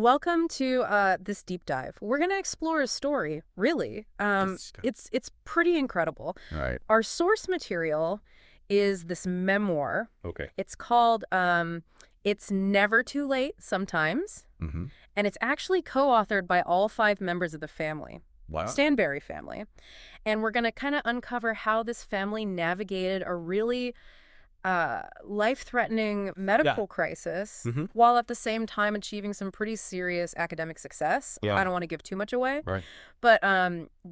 Welcome to this deep dive. We're going to explore a story, really. Good stuff. It's pretty incredible. All right. Our source material is this memoir. Okay. It's called It's Never Too Late Sometimes, Mm-hmm. and it's actually co-authored by all 5 members of the family, Wow. Stanberry family. And we're going to kind of uncover how this family navigated a really life-threatening medical crisis Mhm. while at the same time achieving some pretty serious academic success. Yeah. I don't want to give too much away, Right. but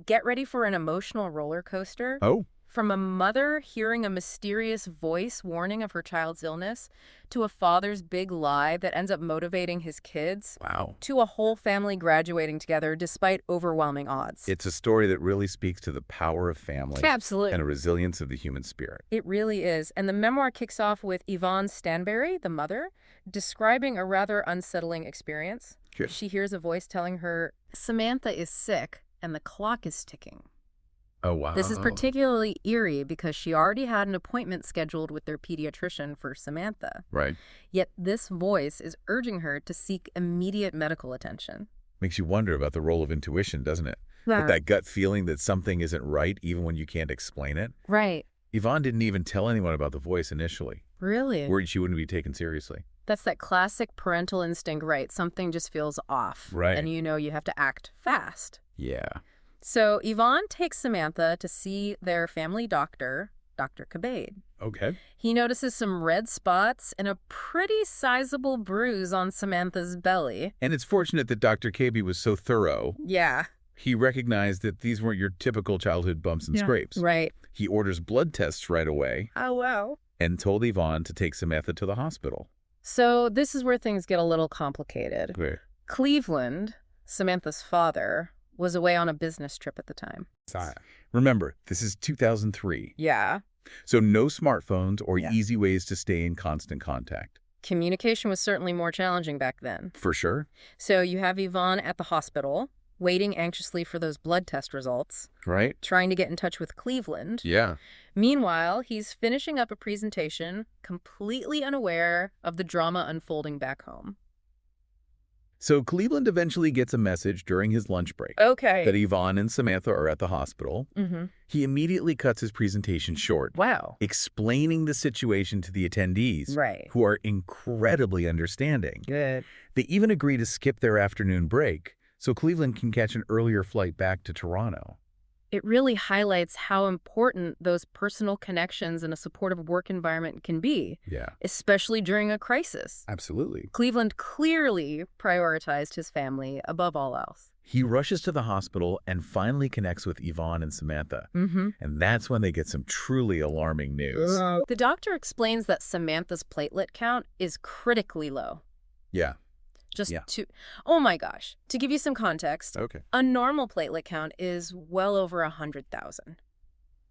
get ready for an emotional roller coaster. Oh. From a mother hearing a mysterious voice warning of her child's illness, to a father's big lie that ends up motivating his kids, Wow. to a whole family graduating together despite overwhelming odds. It's a story that really speaks to the power of family Absolutely. and a resilience of the human spirit. It really is. And the memoir kicks off with Yvonne Stanberry, the mother, describing a rather unsettling experience. Sure. She hears a voice telling her, Samantha is sick and the clock is ticking. Oh, wow. This is particularly eerie because she already had an appointment scheduled with their pediatrician for Samantha. Right. Yet this voice is urging her to seek immediate medical attention. Makes you wonder about the role of intuition, doesn't it? With that gut feeling that something isn't right even when you can't explain it. Right. Yvonne didn't even tell anyone about the voice initially. Really? Worried she wouldn't be taken seriously. That's that classic parental instinct, right? Something just feels off. Right. And you have to act fast. Yeah. So Yvonne takes Samantha to see their family doctor, Dr. Cabaid. Okay. He notices some red spots and a pretty sizable bruise on Samantha's belly. And it's fortunate that Dr. KB was so thorough. Yeah. He recognized that these weren't your typical childhood bumps and scrapes. Right. He orders blood tests right away Oh, wow. and told Yvonne to take Samantha to the hospital. So this is where things get a little complicated. Where? Cleveland, Samantha's father, was away on a business trip at the time. Remember, this is 2003, Yeah. so no smartphones or Yeah. easy ways to stay in constant contact. Communication was certainly more challenging back then. For sure. So you have Yvonne at the hospital, waiting anxiously for those blood test results, Right? trying to get in touch with Cleveland. Yeah. Meanwhile, he's finishing up a presentation, completely unaware of the drama unfolding back home. So Cleveland eventually gets a message during his lunch break Okay. that Yvonne and Samantha are at the hospital. Mm-hmm. He immediately cuts his presentation short, Wow. explaining the situation to the attendees, Right. who are incredibly understanding. Good. They even agree to skip their afternoon break so Cleveland can catch an earlier flight back to Toronto. It really highlights how important those personal connections in a supportive work environment can be, Yeah, especially during a crisis. absolutely. Cleveland clearly prioritized his family above all else. He rushes to the hospital and finally connects with Yvonne and Samantha. Mm-hmm. And that's when they get some truly alarming news. The doctor explains that Samantha's platelet count is critically low. Yeah. Oh my gosh. To give you some context, Okay. a normal platelet count is well over 100,000.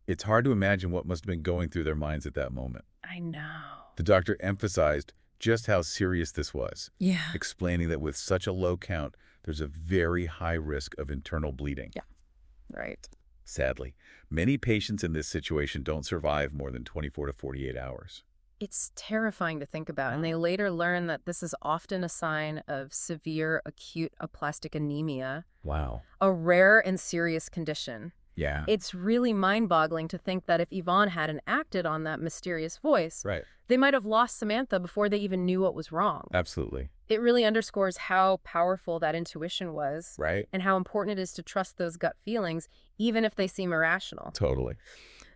It's hard to imagine what must have been going through their minds at that moment. I know. The doctor emphasized just how serious this was, Yeah. explaining that with such a low count, there's a very high risk of internal bleeding. Yeah. Right. Sadly, many patients in this situation don't survive more than 24 to 48 hours. It's terrifying to think about, and they later learn that this is often a sign of severe acute aplastic anemia, Wow. a rare and serious condition. Yeah. It's really mind-boggling to think that if Yvonne hadn't acted on that mysterious voice, Right. they might have lost Samantha before they even knew what was wrong. Absolutely. It really underscores how powerful that intuition was, Right? and how important it is to trust those gut feelings, even if they seem irrational. Totally.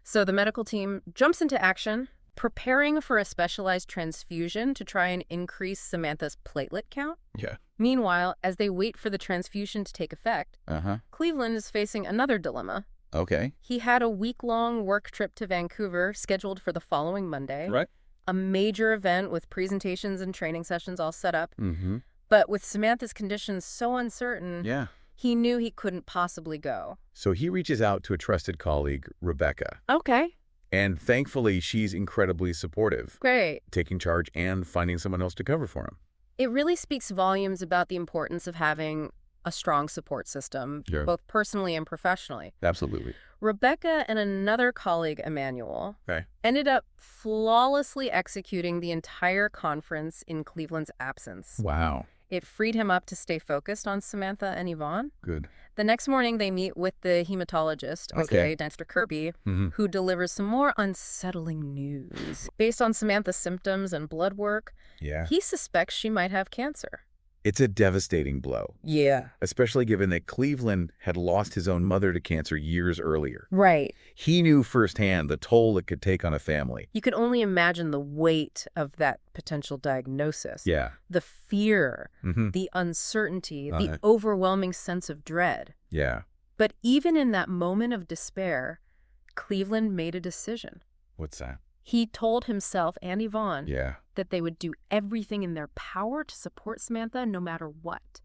So the medical team jumps into action, preparing for a specialized transfusion to try and increase Samantha's platelet count. Yeah. Meanwhile, as they wait for the transfusion to take effect, Uh-huh. Cleveland is facing another dilemma. Okay. He had a week-long work trip to Vancouver scheduled for the following Monday. Right. A major event with presentations and training sessions all set up. Mm-hmm. But with Samantha's condition so uncertain, Yeah. he knew he couldn't possibly go. So he reaches out to a trusted colleague, Rebecca. Okay. And thankfully, she's incredibly supportive, Great. taking charge and finding someone else to cover for him. It really speaks volumes about the importance of having a strong support system, Sure. both personally and professionally. Absolutely. Rebecca and another colleague, Emmanuel, Okay. ended up flawlessly executing the entire conference in Cleveland's absence. Wow. It freed him up to stay focused on Samantha and Yvonne. Good. The next morning, they meet with the hematologist, aka Dr. Kirby, who delivers some more unsettling news. Based on Samantha's symptoms and blood work, he suspects she might have cancer. It's a devastating blow. Yeah. Especially given that Cleveland had lost his own mother to cancer years earlier. Right. He knew firsthand the toll it could take on a family. You can only imagine the weight of that potential diagnosis. Yeah. The fear, the uncertainty, the overwhelming sense of dread. Yeah. But even in that moment of despair, Cleveland made a decision. What's that? He told himself and Yvonne that they would do everything in their power to support Samantha no matter what.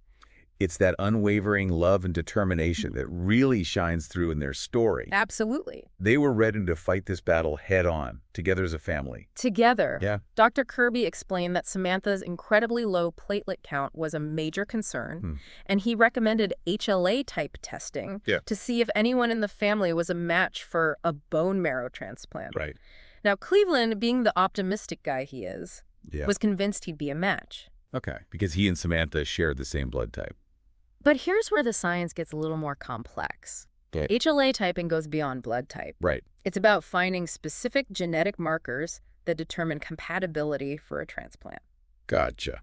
It's that unwavering love and determination that really shines through in their story. Absolutely. They were ready to fight this battle head on, together as a family. Together. Yeah. Dr. Kirby explained that Samantha's incredibly low platelet count was a major concern, and he recommended HLA-type testing to see if anyone in the family was a match for a bone marrow transplant. Right. Now, Cleveland, being the optimistic guy he is, was convinced he'd be a match. Okay. Because he and Samantha shared the same blood type. But here's where the science gets a little more complex. HLA typing goes beyond blood type. Right. It's about finding specific genetic markers that determine compatibility for a transplant. Gotcha.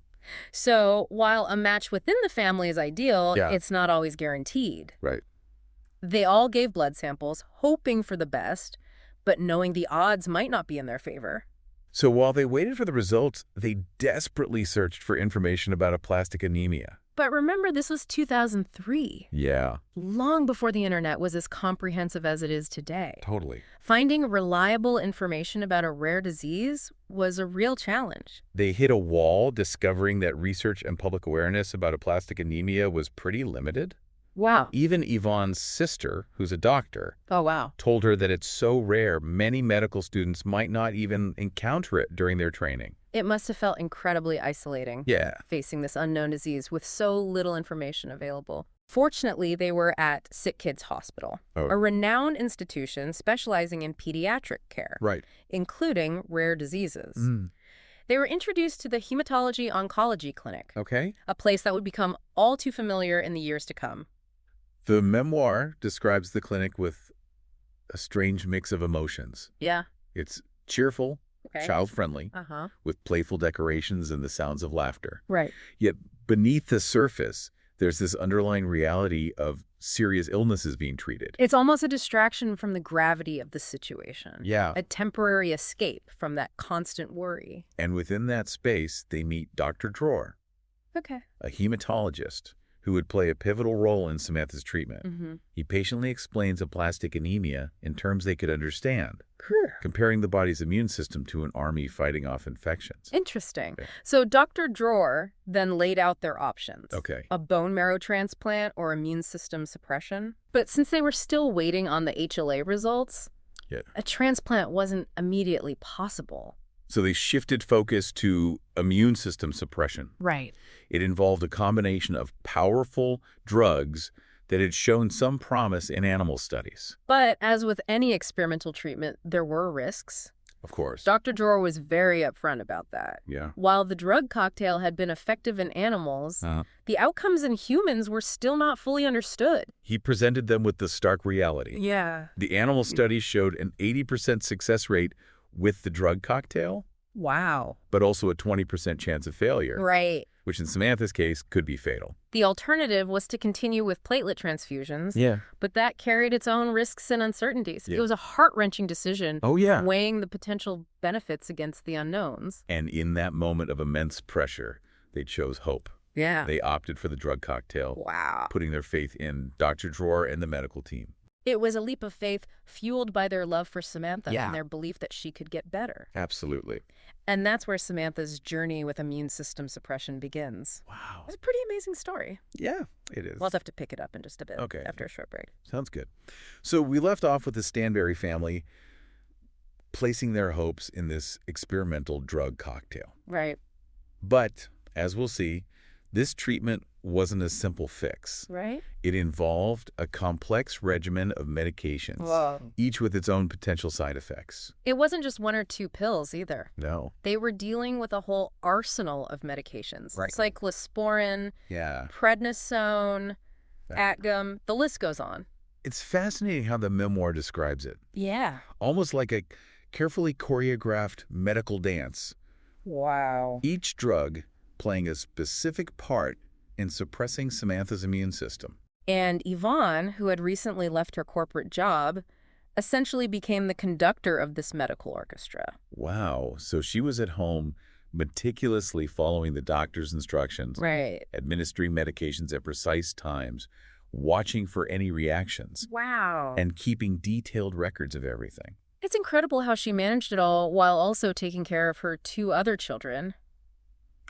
So while a match within the family is ideal, it's not always guaranteed. Right. They all gave blood samples, hoping for the best, but knowing the odds might not be in their favor. So while they waited for the results, they desperately searched for information about aplastic anemia. But remember, this was 2003. Yeah. Long before the internet was as comprehensive as it is today. Totally. Finding reliable information about a rare disease was a real challenge. They hit a wall discovering that research and public awareness about aplastic anemia was pretty limited. Wow. Even Yvonne's sister, who's a doctor, told her that it's so rare many medical students might not even encounter it during their training. It must have felt incredibly isolating. Facing this unknown disease with so little information available. Fortunately, they were at Sick Kids Hospital, a renowned institution specializing in pediatric care, including rare diseases. They were introduced to the Hematology Oncology Clinic, a place that would become all too familiar in the years to come. The memoir describes the clinic with a strange mix of emotions. It's cheerful, child-friendly, with playful decorations and the sounds of laughter. Yet beneath the surface, there's this underlying reality of serious illnesses being treated. It's almost a distraction from the gravity of the situation. A temporary escape from that constant worry. And within that space, they meet Dr. Dror, a hematologist who would play a pivotal role in Samantha's treatment. He patiently explains aplastic anemia in terms they could understand, comparing the body's immune system to an army fighting off infections. Interesting. So Dr. Dror then laid out their options. A bone marrow transplant or immune system suppression. But since they were still waiting on the HLA results, a transplant wasn't immediately possible. So they shifted focus to immune system suppression. It involved a combination of powerful drugs that had shown some promise in animal studies. But as with any experimental treatment, there were risks. Of course. Dr. Dror was very upfront about that. While the drug cocktail had been effective in animals, the outcomes in humans were still not fully understood. He presented them with the stark reality. The animal studies showed an 80% success rate with the drug cocktail. But also a 20% chance of failure. Which in Samantha's case could be fatal. The alternative was to continue with platelet transfusions. But that carried its own risks and uncertainties. It was a heart-wrenching decision. Weighing the potential benefits against the unknowns. And in that moment of immense pressure, they chose hope. They opted for the drug cocktail. Putting their faith in Dr. Dror and the medical team. It was a leap of faith fueled by their love for Samantha and their belief that she could get better. Absolutely. And that's where Samantha's journey with immune system suppression begins. It's a pretty amazing story. Yeah, it is. We'll have to pick it up in just a bit after a short break. Sounds good. So we left off with the Stanberry family placing their hopes in this experimental drug cocktail. Right. But, as we'll see, This treatment wasn't a simple fix. Right? It involved a complex regimen of medications, Whoa. each with its own potential side effects. It wasn't just 1 or 2 pills either. No. They were dealing with a whole arsenal of medications. Right. Cyclosporin, Yeah. prednisone, Atgum, the list goes on. It's fascinating how the memoir describes it. Yeah. Almost like a carefully choreographed medical dance. Wow. Each drug playing a specific part in suppressing Samantha's immune system. And Yvonne, who had recently left her corporate job, essentially became the conductor of this medical orchestra. Wow. So she was at home meticulously following the doctor's instructions. Right. Administering medications at precise times, watching for any reactions. Wow. And keeping detailed records of everything. It's incredible how she managed it all while also taking care of her 2 other children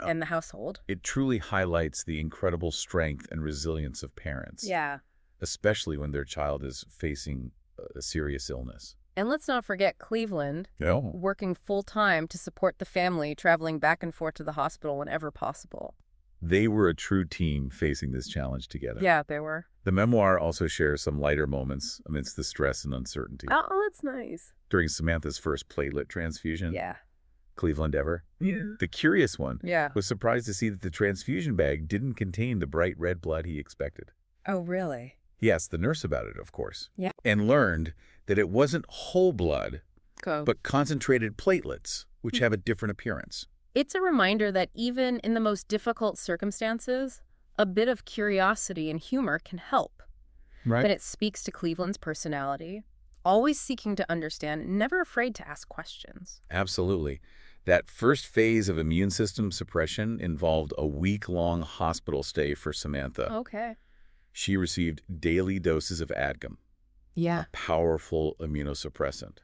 and the household. It truly highlights the incredible strength and resilience of parents. Yeah. Especially when their child is facing a serious illness. And let's not forget Cleveland, working full-time to support the family, traveling back and forth to the hospital whenever possible. They were a true team facing this challenge together. Yeah, they were. The memoir also shares some lighter moments amidst the stress and uncertainty. Oh, that's nice. During Samantha's first platelet transfusion. Yeah. Cleveland ever? Yeah. The curious one Yeah. was surprised to see that the transfusion bag didn't contain the bright red blood he expected. Oh, really? He asked the nurse about it, of course. Yeah. And learned that it wasn't whole blood, but concentrated platelets, which have a different appearance. It's a reminder that even in the most difficult circumstances, a bit of curiosity and humor can help. Right. But it speaks to Cleveland's personality, always seeking to understand, never afraid to ask questions. Absolutely. That first phase of immune system suppression involved a week-long hospital stay for Samantha. Okay. She received daily doses of Adgum, Yeah. a powerful immunosuppressant.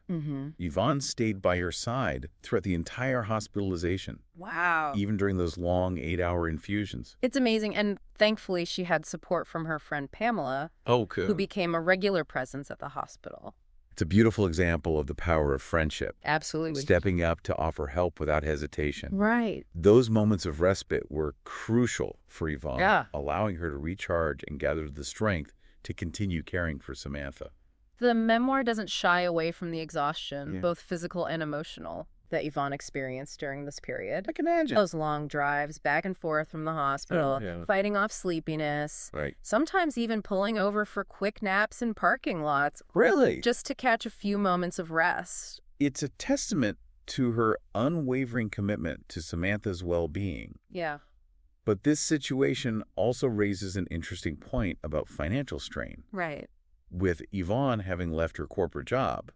Yvonne stayed by her side throughout the entire hospitalization. Wow. Even during those long 8-hour infusions. It's amazing, and thankfully she had support from her friend Pamela, who became a regular presence at the hospital. It's a beautiful example of the power of friendship. Absolutely. Stepping up to offer help without hesitation. Right. Those moments of respite were crucial for Yvonne, Yeah. allowing her to recharge and gather the strength to continue caring for Samantha. The memoir doesn't shy away from the exhaustion, both physical and emotional, that Yvonne experienced during this period. I can imagine. Those long drives back and forth from the hospital, fighting off sleepiness, sometimes even pulling over for quick naps in parking lots. Really? Just to catch a few moments of rest. It's a testament to her unwavering commitment to Samantha's well-being. Yeah. But this situation also raises an interesting point about financial strain. Right. With Yvonne having left her corporate job,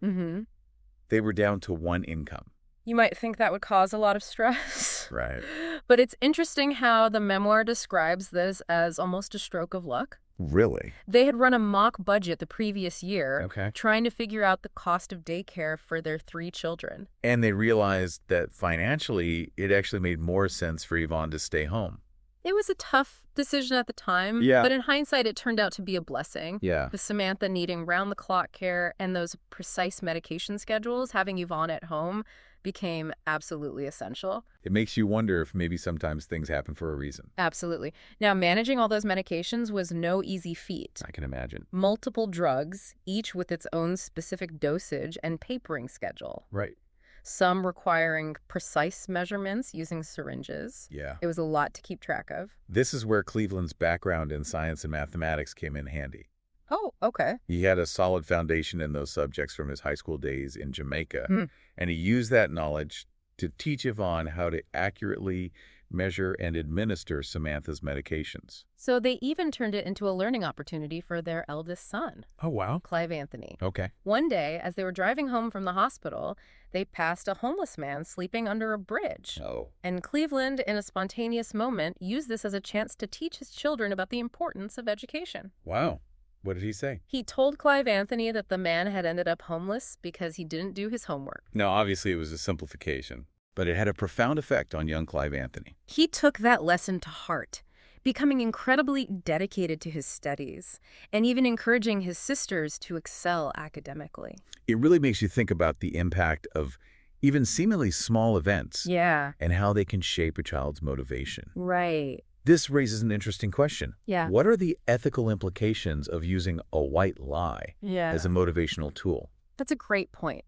they were down to one income. You might think that would cause a lot of stress. Right. But it's interesting how the memoir describes this as almost a stroke of luck. Really? They had run a mock budget the previous year, trying to figure out the cost of daycare for their 3 children. And they realized that financially, it actually made more sense for Yvonne to stay home. It was a tough decision at the time, but in hindsight, it turned out to be a blessing. Yeah. With Samantha needing round-the-clock care and those precise medication schedules, having Yvonne at home became absolutely essential. It makes you wonder if maybe sometimes things happen for a reason. Absolutely. Now, managing all those medications was no easy feat. I can imagine. Multiple drugs, each with its own specific dosage and papering schedule. Right. Some requiring precise measurements using syringes. Yeah. It was a lot to keep track of. This is where Cleveland's background in science and mathematics came in handy. Oh, okay. He had a solid foundation in those subjects from his high school days in Jamaica, and he used that knowledge to teach Yvonne how to accurately measure and administer Samantha's medications. So they even turned it into a learning opportunity for their eldest son. Oh, wow. Clive Anthony. Okay. One day, as they were driving home from the hospital, they passed a homeless man sleeping under a bridge. Oh. And Cleveland, in a spontaneous moment, used this as a chance to teach his children about the importance of education. Wow. What did he say? He told Clive Anthony that the man had ended up homeless because he didn't do his homework. Now, obviously, it was a simplification, but it had a profound effect on young Clive Anthony. He took that lesson to heart, becoming incredibly dedicated to his studies and even encouraging his sisters to excel academically. It really makes you think about the impact of even seemingly small events. Yeah. And how they can shape a child's motivation. Right. This raises an interesting question. Yeah. What are the ethical implications of using a white lie as a motivational tool? That's a great point.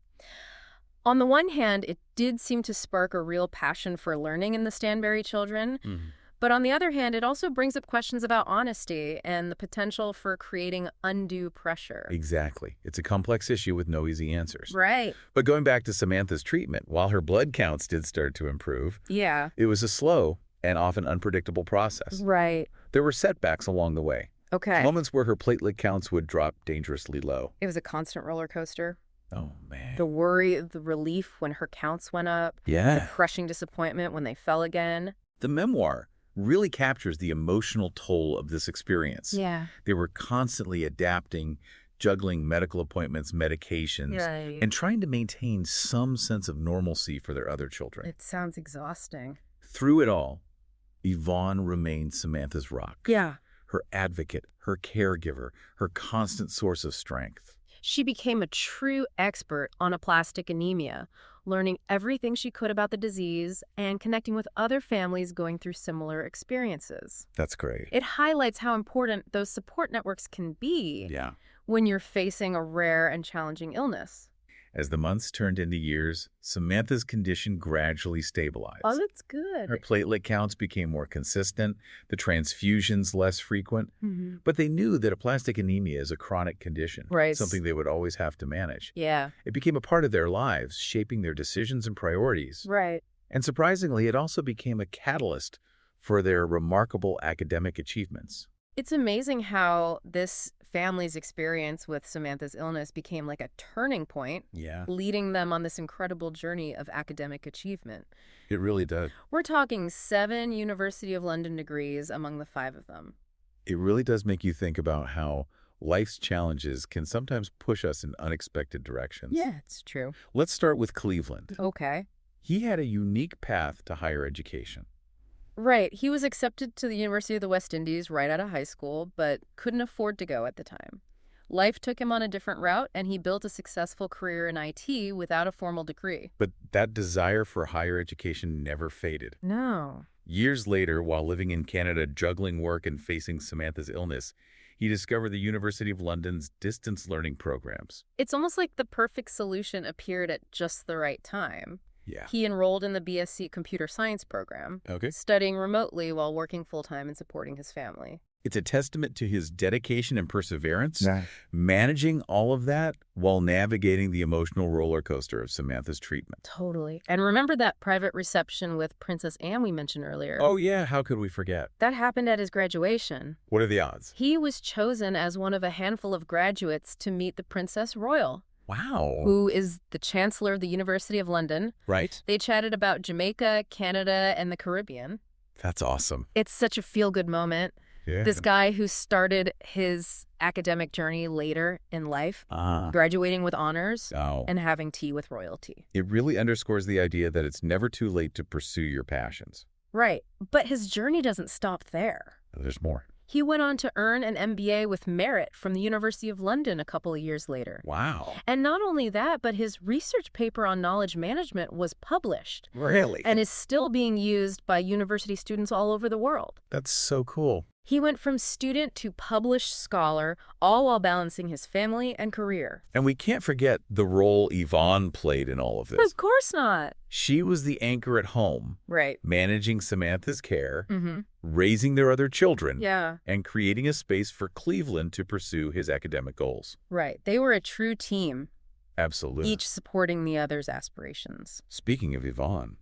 On the one hand, it did seem to spark a real passion for learning in the Stanberry children. But on the other hand, it also brings up questions about honesty and the potential for creating undue pressure. Exactly. It's a complex issue with no easy answers. Right. But going back to Samantha's treatment, while her blood counts did start to improve, it was a slow and often unpredictable process. Right. There were setbacks along the way. Okay. Moments where her platelet counts would drop dangerously low. It was a constant roller coaster. Oh, man. The worry, the relief when her counts went up. Yeah. The crushing disappointment when they fell again. The memoir really captures the emotional toll of this experience. Yeah. They were constantly adapting, juggling medical appointments, medications, and trying to maintain some sense of normalcy for their other children. It sounds exhausting. Through it all, Yvonne remained Samantha's rock. Yeah. Her advocate, her caregiver, her constant source of strength. She became a true expert on aplastic anemia, learning everything she could about the disease and connecting with other families going through similar experiences. That's great. It highlights how important those support networks can be when you're facing a rare and challenging illness. As the months turned into years, Samantha's condition gradually stabilized. Oh, that's good. Her platelet counts became more consistent, the transfusions less frequent, but they knew that aplastic anemia is a chronic condition, something they would always have to manage. Yeah. It became a part of their lives, shaping their decisions and priorities. Right. And surprisingly, it also became a catalyst for their remarkable academic achievements. It's amazing how this family's experience with Samantha's illness became like a turning point, leading them on this incredible journey of academic achievement. It really does. We're talking 7 University of London degrees among the 5 of them. It really does make you think about how life's challenges can sometimes push us in unexpected directions. Yeah, it's true. Let's start with Cleveland. Okay. He had a unique path to higher education. Right. He was accepted to the University of the West Indies right out of high school, but couldn't afford to go at the time. Life took him on a different route, and he built a successful career in IT without a formal degree. But that desire for higher education never faded. No. Years later, while living in Canada, juggling work and facing Samantha's illness, he discovered the University of London's distance learning programs. It's almost like the perfect solution appeared at just the right time. Yeah. He enrolled in the BSc Computer Science program, studying remotely while working full-time and supporting his family. It's a testament to his dedication and perseverance, managing all of that while navigating the emotional roller coaster of Samantha's treatment. Totally. And remember that private reception with Princess Anne we mentioned earlier? Oh, yeah. How could we forget? That happened at his graduation. What are the odds? He was chosen as one of a handful of graduates to meet the Princess Royal. Wow. Who is the Chancellor of the University of London. Right. They chatted about Jamaica, Canada, and the Caribbean. That's awesome. It's such a feel-good moment. Yeah. This guy who started his academic journey later in life, graduating with honors and having tea with royalty. It really underscores the idea that it's never too late to pursue your passions. Right. But his journey doesn't stop there. There's more. He went on to earn an MBA with merit from the University of London a couple of years later. Wow. And not only that, but his research paper on knowledge management was published. Really? And is still being used by university students all over the world. That's so cool. He went from student to published scholar, all while balancing his family and career. And we can't forget the role Yvonne played in all of this. Of course not. She was the anchor at home, managing Samantha's care, Mm-hmm. raising their other children, Yeah. and creating a space for Cleveland to pursue his academic goals. Right. They were a true team, Absolutely. each supporting the other's aspirations. Speaking of Yvonne,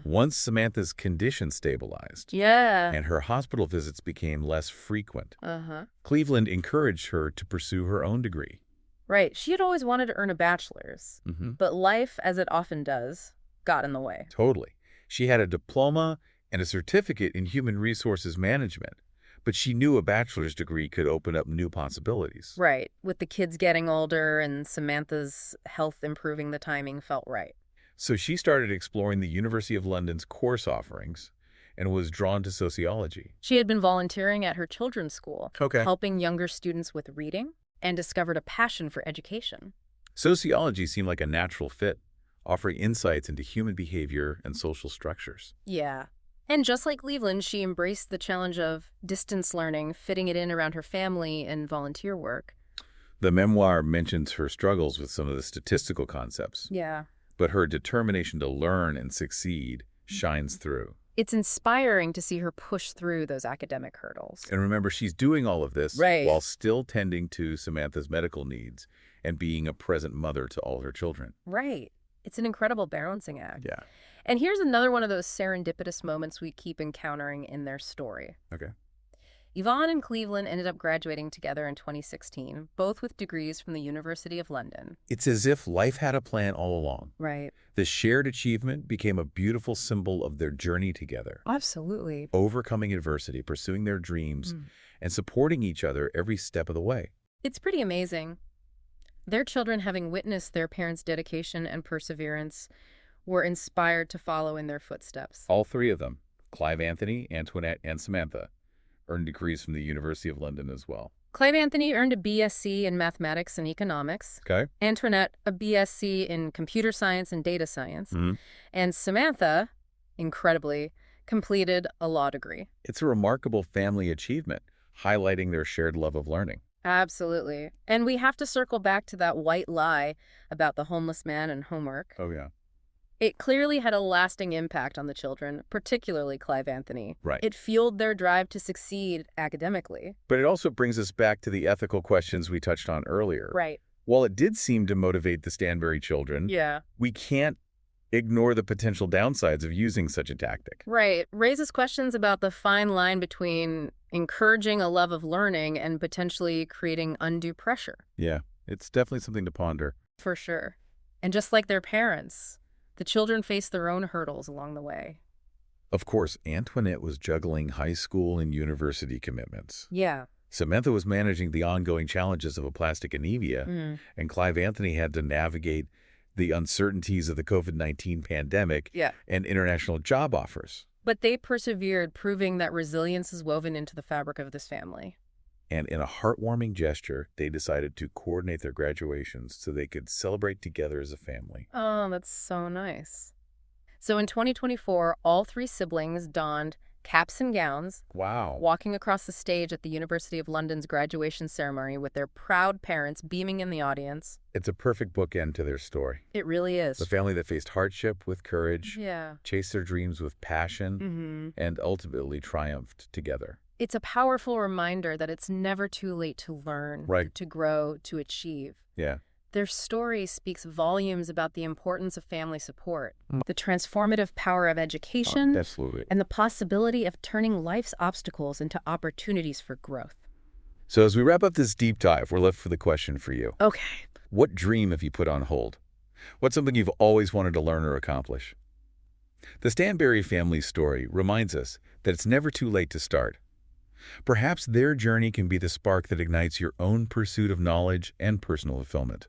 once Samantha's condition stabilized Yeah. and her hospital visits became less frequent, Uh-huh. Cleveland encouraged her to pursue her own degree. Right. She had always wanted to earn a bachelor's, but life, as it often does, got in the way. Totally. She had a diploma and a certificate in human resources management, but she knew a bachelor's degree could open up new possibilities. Right. With the kids getting older and Samantha's health improving, the timing felt right. So she started exploring the University of London's course offerings and was drawn to sociology. She had been volunteering at her children's school, Okay. helping younger students with reading, and discovered a passion for education. Sociology seemed like a natural fit, offering insights into human behavior and social structures. Yeah. And just like Cleveland, she embraced the challenge of distance learning, fitting it in around her family and volunteer work. The memoir mentions her struggles with some of the statistical concepts. Yeah. But her determination to learn and succeed shines through. It's inspiring to see her push through those academic hurdles. And remember, she's doing all of this while still tending to Samantha's medical needs and being a present mother to all her children. Right. It's an incredible balancing act. Yeah. And here's another one of those serendipitous moments we keep encountering in their story. Okay. Yvonne and Cleveland ended up graduating together in 2016, both with degrees from the University of London. It's as if life had a plan all along. Right. The shared achievement became a beautiful symbol of their journey together. Absolutely. Overcoming adversity, pursuing their dreams, and supporting each other every step of the way. It's pretty amazing. Their children, having witnessed their parents' dedication and perseverance, were inspired to follow in their footsteps. All three of them, Clive Anthony, Antoinette, and Samantha, earned degrees from the University of London as well. Clive Anthony earned a BSc in mathematics and economics. Okay. Antoinette, a BSc in computer science and data science. And Samantha, incredibly, completed a law degree. It's a remarkable family achievement, highlighting their shared love of learning. Absolutely. And we have to circle back to that white lie about the homeless man and homework. Oh, yeah. It clearly had a lasting impact on the children, particularly Clive Anthony. Right. It fueled their drive to succeed academically. But it also brings us back to the ethical questions we touched on earlier. Right. While it did seem to motivate the Stanbury children, we can't ignore the potential downsides of using such a tactic. Right. It raises questions about the fine line between encouraging a love of learning and potentially creating undue pressure. Yeah, it's definitely something to ponder. For sure. And just like their parents, the children face their own hurdles along the way. Of course, Antoinette was juggling high school and university commitments. Yeah. Samantha was managing the ongoing challenges of aplastic anemia, and Clive Anthony had to navigate the uncertainties of the COVID-19 pandemic and international job offers. But they persevered, proving that resilience is woven into the fabric of this family. And in a heartwarming gesture, they decided to coordinate their graduations so they could celebrate together as a family. Oh, that's so nice. So in 2024, all three siblings donned caps and gowns, walking across the stage at the University of London's graduation ceremony with their proud parents beaming in the audience. It's a perfect bookend to their story. It really is. The family that faced hardship with courage, chased their dreams with passion, and ultimately triumphed together. It's a powerful reminder that it's never too late to learn, to grow, to achieve. Yeah. Their story speaks volumes about the importance of family support, the transformative power of education, and the possibility of turning life's obstacles into opportunities for growth. So as we wrap up this deep dive, we're left with a question for you. Okay. What dream have you put on hold? What's something you've always wanted to learn or accomplish? The Stanbury family's story reminds us that it's never too late to start. Perhaps their journey can be the spark that ignites your own pursuit of knowledge and personal fulfillment.